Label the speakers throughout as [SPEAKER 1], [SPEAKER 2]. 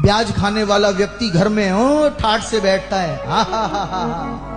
[SPEAKER 1] ब्याज खाने वाला व्यक्ति घर में हो ठाठ से बैठता है,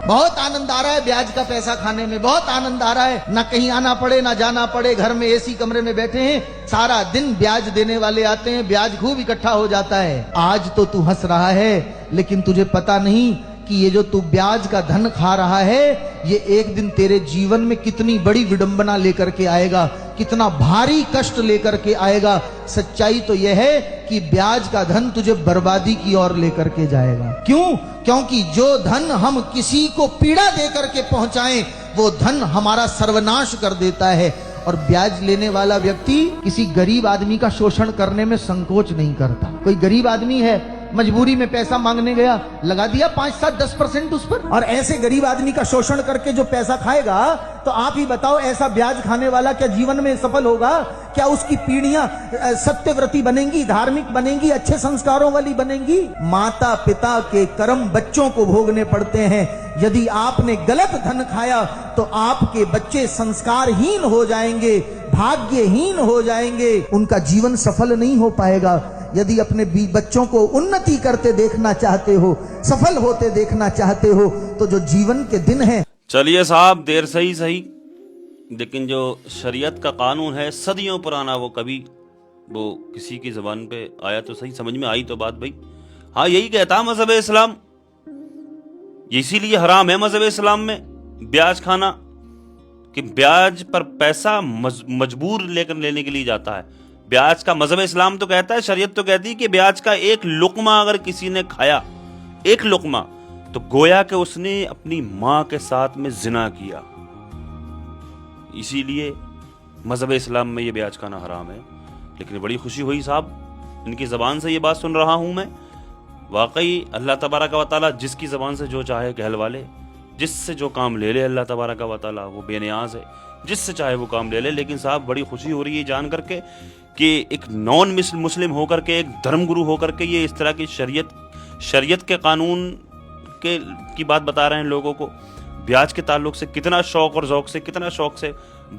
[SPEAKER 1] बहुत आनंद आ रहा है ब्याज का पैसा खाने में, बहुत आनंद आ रहा है, ना कहीं आना पड़े ना जाना पड़े, घर में एसी कमरे में बैठे हैं, सारा दिन ब्याज देने वाले आते हैं, ब्याज खूब इकट्ठा हो जाता है। आज तो तू हंस रहा है, लेकिन तुझे पता नहीं कि ये जो तू ब्याज का धन खा रहा है, ये एक दिन तेरे जीवन में कितनी बड़ी विडंबना लेकर के आएगा, कितना भारी कष्ट लेकर के आएगा। सच्चाई तो यह है कि ब्याज का धन तुझे बर्बादी की ओर लेकर के जाएगा। क्यों? क्योंकि जो धन हम किसी को पीड़ा देकर के पहुंचाएं, वो धन हमारा सर्वनाश कर देता है। और ब्याज लेने वाला व्यक्ति किसी गरीब आदमी का शोषण करने में संकोच नहीं करता। कोई गरीब आदमी है, मजबूरी में पैसा मांगने गया, लगा दिया 5, 7, 10% उस पर, और ऐसे गरीब आदमी का शोषण करके जो पैसा खाएगा, तो आप ही बताओ ऐसा ब्याज खाने वाला क्या जीवन में सफल होगा? क्या उसकी पीढ़ियां सत्यव्रती बनेंगी, धार्मिक बनेंगी, अच्छे संस्कारों वाली बनेंगी? माता पिता के कर्म बच्चों को भोगने पड़ते हैं। यदि आपने गलत धन खाया तो आपके बच्चे संस्कारहीन हो जाएंगे, भाग्यहीन हो जाएंगे, उनका जीवन सफल नहीं हो पाएगा। यदि अपने बच्चों को उन्नति करते देखना चाहते हो, सफल होते देखना चाहते हो, तो जो जीवन के दिन हैं।
[SPEAKER 2] चलिए साहब, देर सही सही, लेकिन जो शरीयत का कानून है सदियों पुराना, वो कभी वो किसी की जबान पे आया तो सही, समझ में आई तो बात भाई। हाँ, यही कहता मजहब इस्लाम, इसीलिए हराम है मजहब इस्लाम में ब्याज खाना, कि ब्याज पर पैसा मजबूर लेकर लेने के लिए जाता है। ब्याज का मजहब इस्लाम तो कहता है, शरीयत तो कहती है कि ब्याज का एक लुकमा अगर किसी ने खाया, एक लुकमा, तो गोया कि उसने अपनी मां के साथ में जिना किया। इसीलिए मजहब इस्लाम में ये ब्याज खाना हराम है। लेकिन बड़ी खुशी हुई साहब, इनकी जबान से ये बात सुन रहा हूं मैं। वाकई अल्लाह तबारक व तआला जिसकी जबान से जो चाहे कहलवा ले, जिससे जो काम ले ले अल्लाह तबारक व तआला, वो बेनियाज है, जिससे चाहे वो काम ले ले। लेकिन साहब बड़ी खुशी हो रही है जान करके कि एक नॉन मुस्लिम होकर के, एक धर्मगुरु होकर के, ये इस तरह की शरीयत के कानून की बात बता रहे हैं लोगों को। ब्याज के ताल्लुक से कितना शौक और जौक से, कितना शौक से,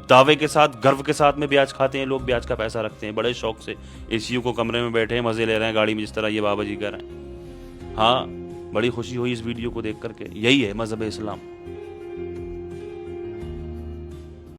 [SPEAKER 2] दावे के साथ, गर्व के साथ में ब्याज खाते हैं लोग, ब्याज का पैसा रखते हैं बड़े शौक से। एसीयू को कमरे में बैठे हैं, मजे ले रहे हैं गाड़ी में, जिस तरह ये बाबा जी कर रहे हैं। हाँ, बड़ी खुशी हुई इस वीडियो को देख करके। यही है मजहब इस्लाम।